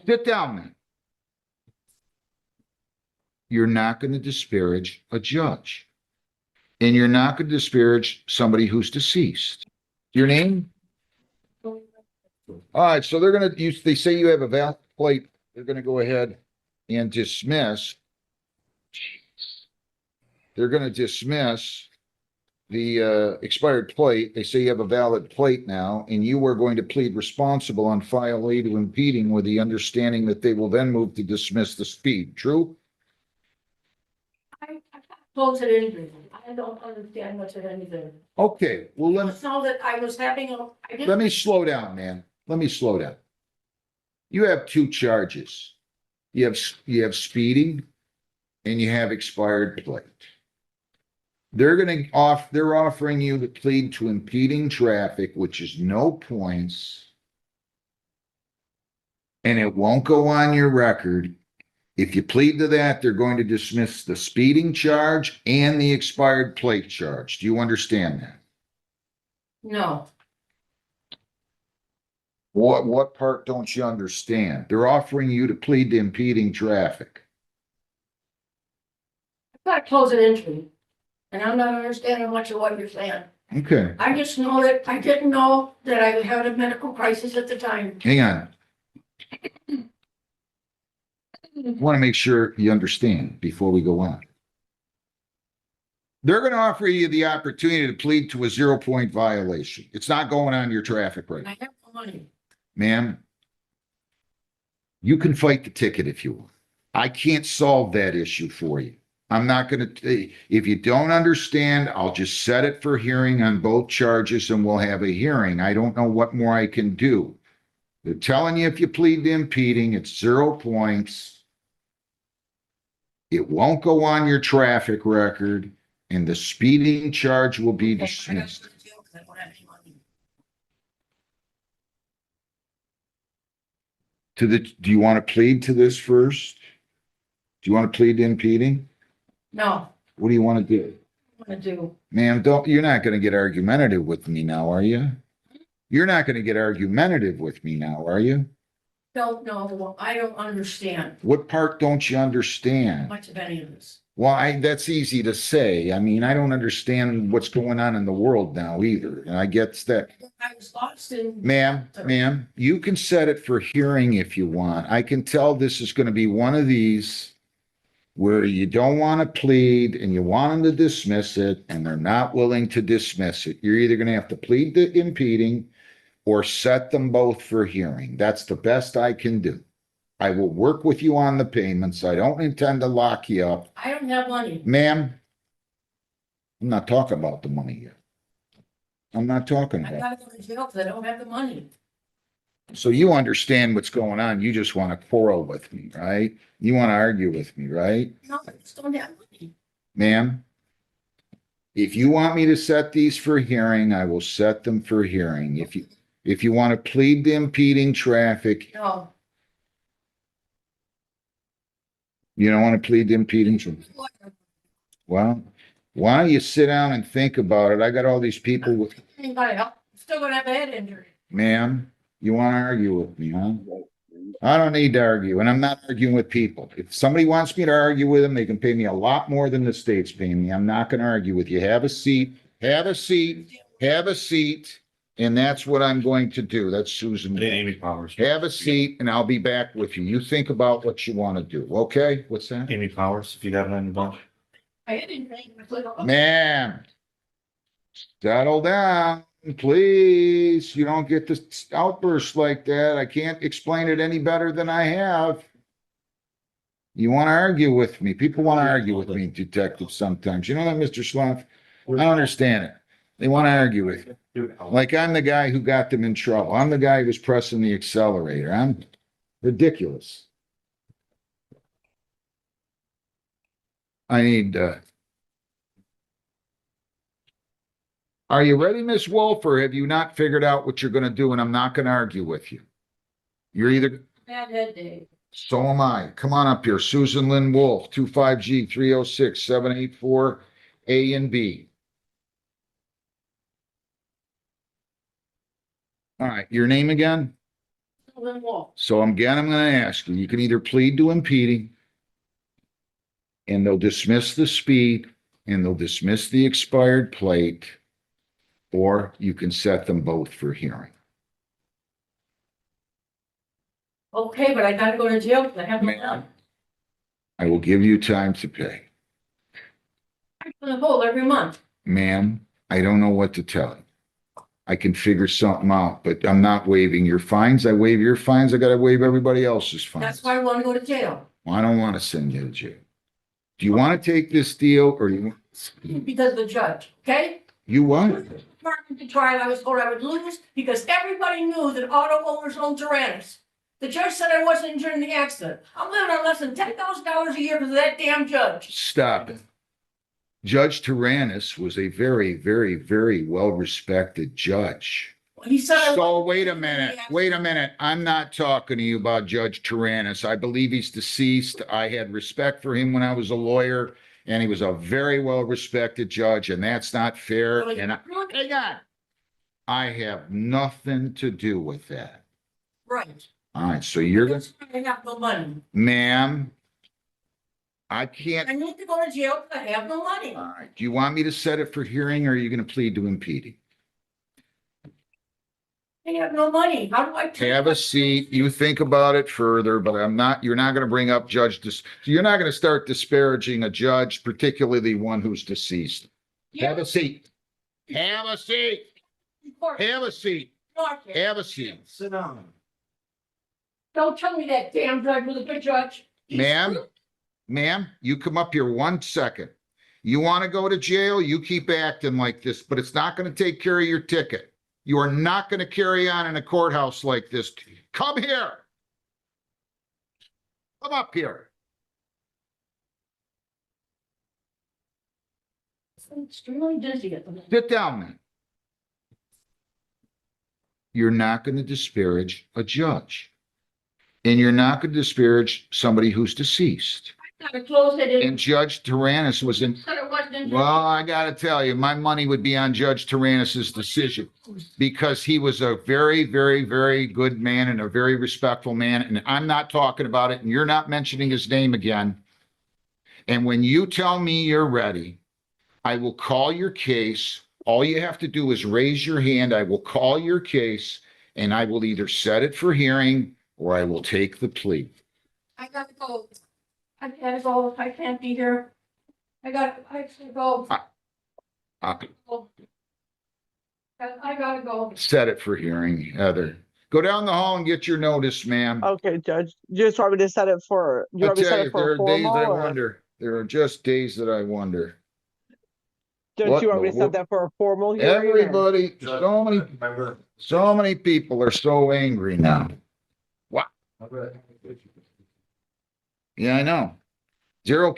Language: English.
Sit down, man. You're not going to disparage a judge. And you're not going to disparage somebody who's deceased. Your name? All right, so they're going to use, they say you have a valid plate. They're going to go ahead and dismiss. They're going to dismiss the expired plate. They say you have a valid plate now, and you are going to plead responsible on file A to impeding with the understanding that they will then move to dismiss the speed. True? I close it in. I don't understand much of anything. Okay, well, I just know that I was having let me slow down, man. Let me slow down. You have two charges. You have speeding and you have expired plate. They're offering you to plead to impeding traffic, which is no points. And it won't go on your record. If you plead to that, they're going to dismiss the speeding charge and the expired plate charge. Do you understand that? No. What part don't you understand? They're offering you to plead to impeding traffic. I've got to close it entry. And I'm not understanding much of what you're saying. Okay, I just know that I didn't know that I had a medical crisis at the time. hang on. I want to make sure you understand before we go on. They're going to offer you the opportunity to plead to a 0-point violation. It's not going on your traffic record. I have no money. Ma'am, you can fight the ticket if you want. I can't solve that issue for you. I'm not going to, if you don't understand, I'll just set it for hearing on both charges and we'll have a hearing. I don't know what more I can do. They're telling you if you plead to impeding, it's 0 points. It won't go on your traffic record and the speeding charge will be dismissed. Do you want to plead to this first? Do you want to plead to impeding? No. What do you want to do? I want to do. Ma'am, you're not going to get argumentative with me now, are you? You're not going to get argumentative with me now, are you? Don't know. I don't understand What part don't you understand? much of any of this. Well, that's easy to say. I mean, I don't understand what's going on in the world now either. And I get that. I was lost in. Ma'am, you can set it for hearing if you want. I can tell this is going to be one of these where you don't want to plead and you want them to dismiss it and they're not willing to dismiss it. You're either going to have to plead to impeding or set them both for hearing. That's the best I can do. I will work with you on the payments. I don't intend to lock you up. I don't have money. Ma'am, I'm not talking about the money yet. I'm not talking I about. gotta go to jail because I don't have the money. So you understand what's going on. You just want to quarrel with me, right? You want to argue with me, right? No, I just don't have money. Ma'am, if you want me to set these for hearing, I will set them for hearing. If you want to plead to impeding traffic, No. you don't want to plead to impeding traffic. Well, why don't you sit down and think about it? I got all these people with, Anybody help? I'm still gonna have a head injury. ma'am, you want to argue with me, huh? I don't need to argue, and I'm not arguing with people. If somebody wants me to argue with them, they can pay me a lot more than the state's paying me. I'm not going to argue with you. Have a seat, have a seat, have a seat, and that's what I'm going to do. That's Susan. Amy Powers. Have a seat, and I'll be back with you. You think about what you want to do, okay? What's that? Amy Powers, if you got it on your bunch. I had injury. Ma'am, settle down, please. You don't get this outburst like that. I can't explain it any better than I have. You want to argue with me. People want to argue with me, detective, sometimes. You know that, Mr. Slough? I don't understand it. They want to argue with you. Like I'm the guy who got them in trouble. I'm the guy who was pressing the accelerator. I'm ridiculous. I need, are you ready, Miss Wolf, or have you not figured out what you're going to do? And I'm not going to argue with you. You're either, Bad head day. so am I. Come on up here. Susan Lynn Wolf, 25G 306-784 A and B. All right. Your name again? then walk. So I'm gonna ask you, you can either plead to impeding and they'll dismiss the speed and they'll dismiss the expired plate, or you can set them both for hearing. Okay, but I gotta go to jail because I have no Ma'am. money. I will give you time to pay. I'm gonna hold every month. Ma'am, I don't know what to tell you. I can figure something out, but I'm not waiving your fines. I waive your fines. I gotta waive everybody else's fines. That's why I wanna go to jail. Well, I don't want to send you to jail. Do you want to take this deal or you, Because of the judge, okay? you what? Department to trial, I was told I would lose because everybody knew that auto owners own Tyrannus. The judge said I wasn't injured in the accident. I'm living on less than $10,000 a year because of that damn judge. Stop it. Judge Tyrannus was a very, very, very well-respected judge. He said I So wasn't wait a injured in the minute, accident. wait a minute. I'm not talking to you about Judge Tyrannus. I believe he's deceased. I had respect for him when I was a lawyer, and he was a very well-respected judge, and that's not fair. And hang on. I have nothing to do with that. Right. All right, so you're, That's why I have no money. ma'am, I can't. I need to go to jail because I have no money. All right, do you want me to set it for hearing or are you going to plead to impeding? I have no money. How do I? Have a seat. You think about it further, but you're not going to bring up you're not going to start disparaging a judge, particularly one who's deceased. Have a seat. Have a seat. Have a seat. Have a seat. Sit down. Don't tell me that damn judge was a good judge. Ma'am, you come up here 1 second. You want to go to jail? You keep acting like this, but it's not going to take care of your ticket. You are not going to carry on in a courthouse like this. Come here. Come up here. I'm extremely dizzy at the moment. Sit down, man. You're not going to disparage a judge. And you're not going to disparage somebody who's deceased. Gotta close it in. And Judge Tyrannus was in, Said it wasn't in. well, I gotta tell you, my money would be on Judge Tyrannus's decision because he was a very, very, very good man and a very respectful man. And I'm not talking about it and you're not mentioning his name again. And when you tell me you're ready, I will call your case. All you have to do is raise your hand. I will call your case and I will either set it for hearing or I will take the plea. I gotta go. I gotta go. I can't be here. I gotta go. I gotta go. Set it for hearing, Heather. Go down the hall and get your notice, ma'am. Okay, Judge. You just want me to set it for, you I want me to tell set you, it for there a are days formal I or? wonder. There are just days that I wonder. Judge, what you want me the to set that for a formal hearing? or- Everybody, Remember. so many people are so angry now. Yeah, I know. Zero